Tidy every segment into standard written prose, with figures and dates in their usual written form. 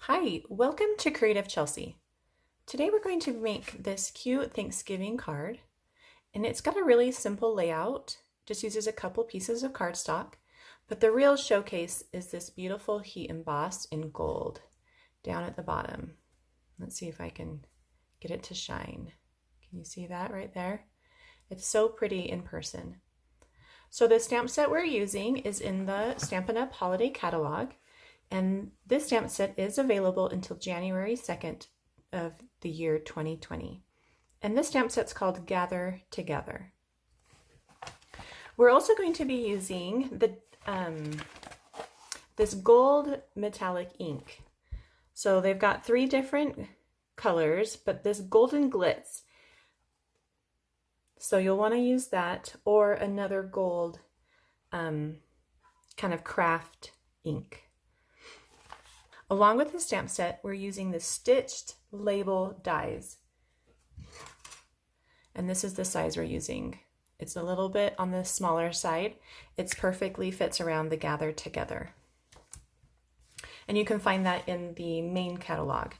Hi, welcome to Creative Chelsea. Today we're going to make this cute Thanksgiving card, and it's got a really simple layout, just uses a couple pieces of cardstock, but the real showcase is this beautiful heat emboss in gold down at the bottom. Let's see if I can get it to shine. Can you see that right there? It's so pretty in person. So the stamp set we're using is in the Stampin' Up! Holiday Catalog. And this stamp set is available until January 2nd of the year 2020. And this stamp set's called Gather Together. We're also going to be using this gold metallic ink. So they've got 3 different colors, but this golden glitz. So you'll want to use that or another gold kind of craft ink. Along with the stamp set, we're using the stitched label dies. And this is the size we're using. It's a little bit on the smaller side. It perfectly fits around the Gather Together. And you can find that in the main catalog.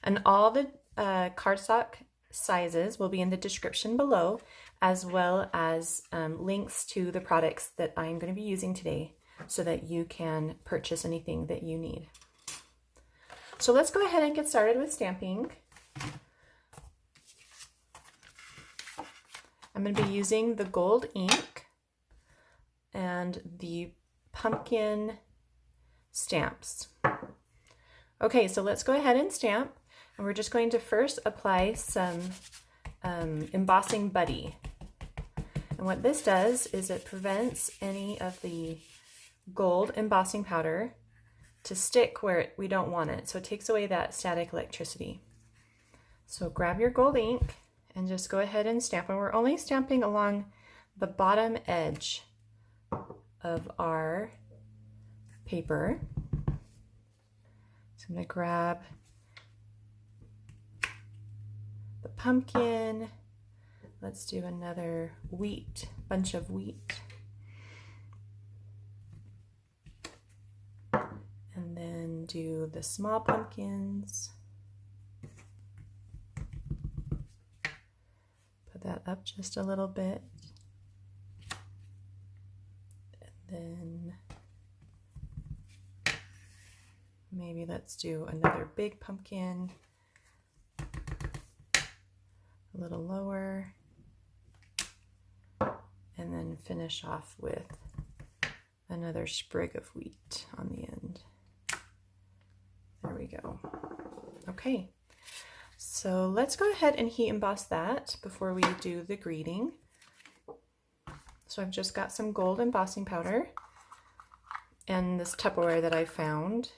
And all the cardstock sizes will be in the description below, as well as links to the products that I'm going to be using today so that you can purchase anything that you need. So let's go ahead and get started with stamping. I'm going to be using the gold ink and the pumpkin stamps. Okay, so let's go ahead and stamp. And we're just going to first apply some embossing buddy. And what this does is it prevents any of the gold embossing powder to stick where we don't want it. So it takes away that static electricity. So grab your gold ink and just go ahead and stamp. And we're only stamping along the bottom edge of our paper. So I'm going to grab the pumpkin. Let's do another wheat, bunch of wheat. And then do the small pumpkins. Put that up just a little bit. And then maybe let's do another big pumpkin. A little lower. And then finish off with another sprig of wheat on the end. There we go. Okay, so let's go ahead and heat emboss that before we do the greeting. So I've just got some gold embossing powder and this Tupperware that I found.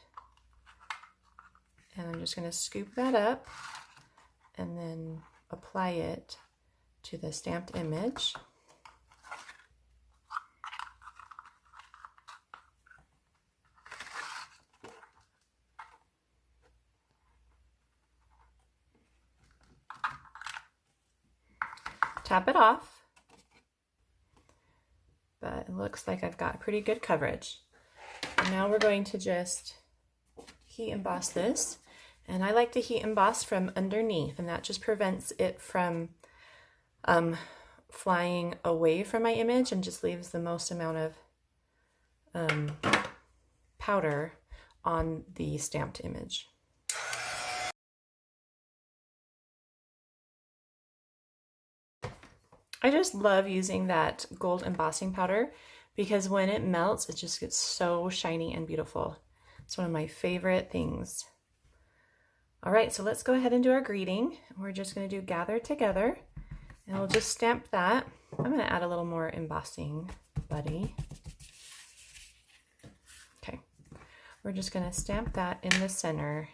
And I'm just going to scoop that up and then apply it to the stamped image. Tap it off, but it looks like I've got pretty good coverage. And now we're going to just heat emboss this, and I like to heat emboss from underneath, and that just prevents it from flying away from my image and just leaves the most amount of powder on the stamped image. I just love using that gold embossing powder because when it melts, it just gets so shiny and beautiful. It's one of my favorite things. All right, so let's go ahead and do our greeting. We're just going to do Gather Together, and we'll just stamp that. I'm going to add a little more embossing buddy. Okay, we're just going to stamp that in the center.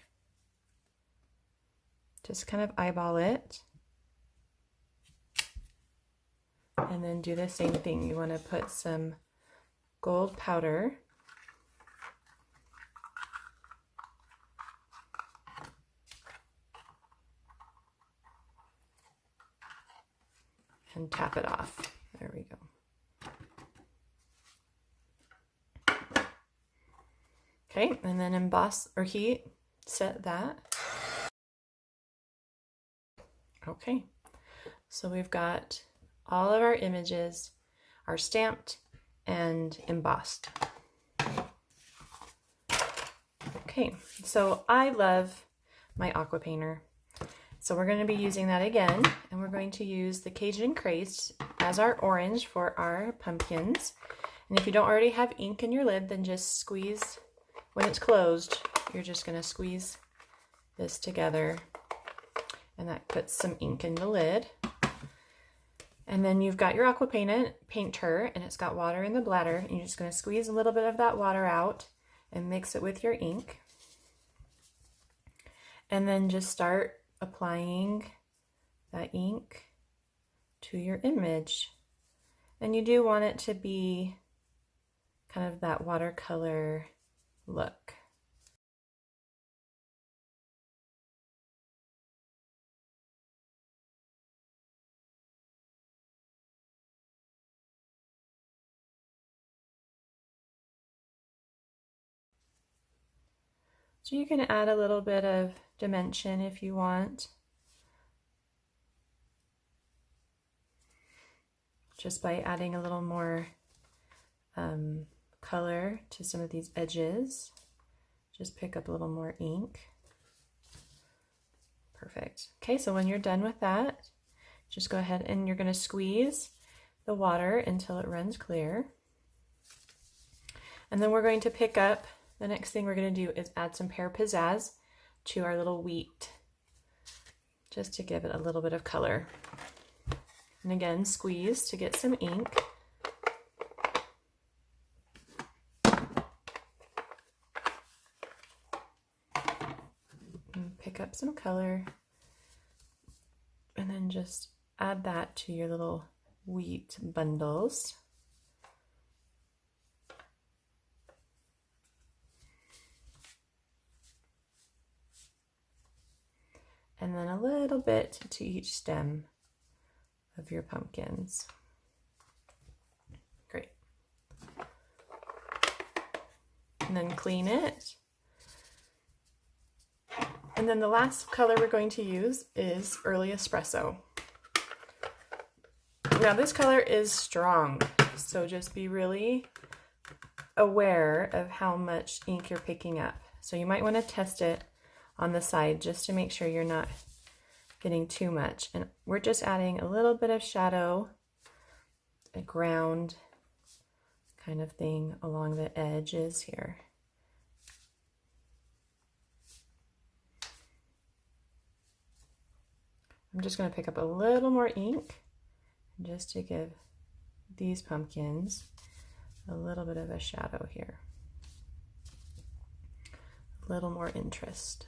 Just kind of eyeball it. And then do the same thing. You want to put some gold powder and tap it off. There we go. Okay, and then emboss or heat set that. Okay, so we've got all of our images are stamped and embossed. Okay, so I love my aqua painter. So we're going to be using that again, and we're going to use the Cajun Craze as our orange for our pumpkins. And if you don't already have ink in your lid, then just squeeze, when it's closed, you're just going to squeeze this together, and that puts some ink in the lid. And then you've got your aqua painter, and it's got water in the bladder, and you're just going to squeeze a little bit of that water out and mix it with your ink. And then just start applying that ink to your image. And you do want it to be kind of that watercolor look. So you can add a little bit of dimension if you want, just by adding a little more color to some of these edges. Just pick up a little more ink. Perfect. Okay, so when you're done with that, just go ahead and you're going to squeeze the water until it runs clear. And then we're going to pick up, the next thing we're going to do is add some Pear Pizzazz to our little wheat, just to give it a little bit of color. And again, squeeze to get some ink. And pick up some color, and then just add that to your little wheat bundles. And then a little bit to each stem of your pumpkins. Great. And then clean it. And then the last color we're going to use is Early Espresso. Now this color is strong, so just be really aware of how much ink you're picking up. So you might want to test it on the side just to make sure you're not getting too much. And we're just adding a little bit of shadow, a ground kind of thing along the edges here. I'm just going to pick up a little more ink just to give these pumpkins a little bit of a shadow here, a little more interest.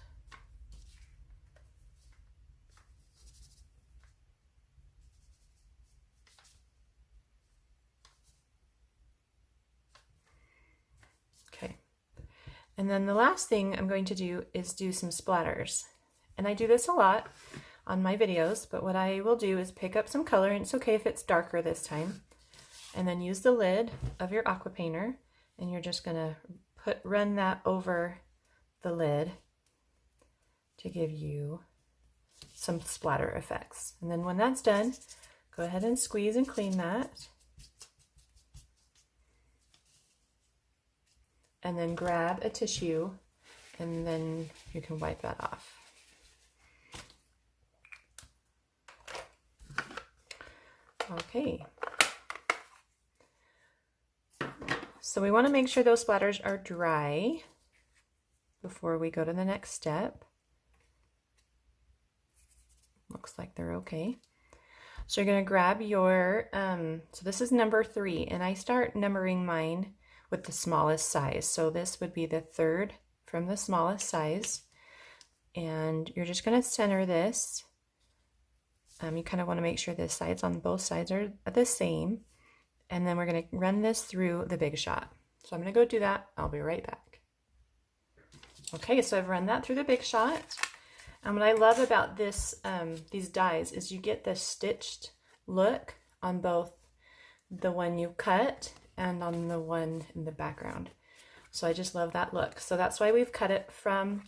Okay, and then the last thing I'm going to do is do some splatters. And I do this a lot on my videos, but what I will do is pick up some color, and it's okay if it's darker this time, and then use the lid of your aqua painter, and you're just going to run that over the lid to give you some splatter effects. And then when that's done, go ahead and squeeze and clean that. And then grab a tissue, and then you can wipe that off. Okay. So we want to make sure those splatters are dry before we go to the next step. Looks like they're okay. So you're going to grab your, so this is number 3, and I start numbering mine with the smallest size. So this would be the 3rd from the smallest size. And you're just going to center this. You kind of want to make sure the sides on both sides are the same. And then we're going to run this through the Big Shot. So I'm going to go do that. I'll be right back. Okay, so I've run that through the Big Shot. And what I love about this, these dies is you get the stitched look on both the one you cut and on the one in the background. So I just love that look. So that's why we've cut it from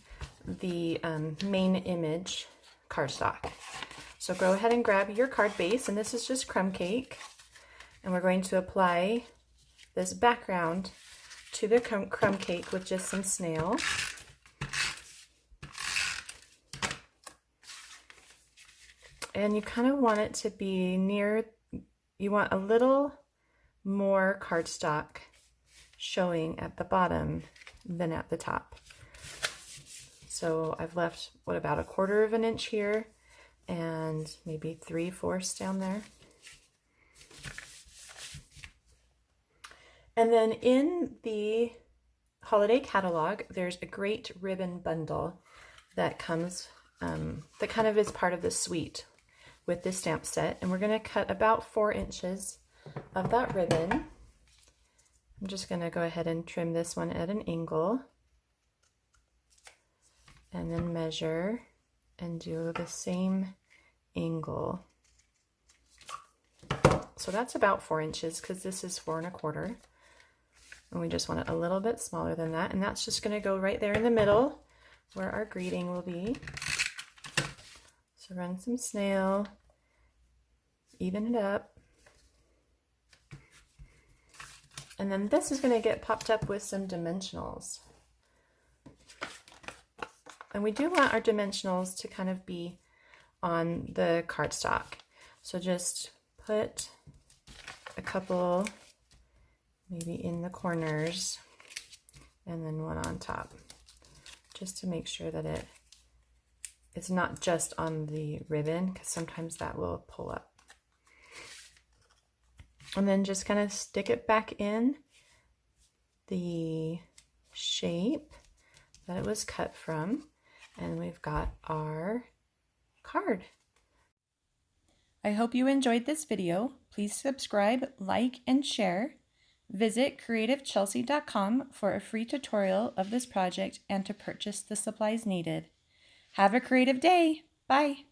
the main image cardstock. So go ahead and grab your card base, and this is just crumb cake, and we're going to apply this background to the crumb cake with just some snail. And you kind of want it to be near, you want a little more cardstock showing at the bottom than at the top. So I've left, what, about 1/4 of an inch here and maybe 3/4 down there. And then in the holiday catalog, there's a great ribbon bundle that comes, that kind of is part of the suite with this stamp set. And we're going to cut about 4 inches of that ribbon. I'm just going to go ahead and trim this one at an angle, and then measure and do the same angle. So that's about 4 inches because this is 4 1/4. And we just want it a little bit smaller than that. And that's just going to go right there in the middle where our greeting will be. So run some snail, even it up. And then this is going to get popped up with some dimensionals. And we do want our dimensionals to kind of be on the cardstock. So just put a couple maybe in the corners and then one on top, just to make sure that it's not just on the ribbon, because sometimes that will pull up. And then just kind of stick it back in the shape that it was cut from, and we've got our card. I hope you enjoyed this video. Please subscribe, like, and share. Visit creativechelsea.com for a free tutorial of this project and to purchase the supplies needed. Have a creative day. Bye.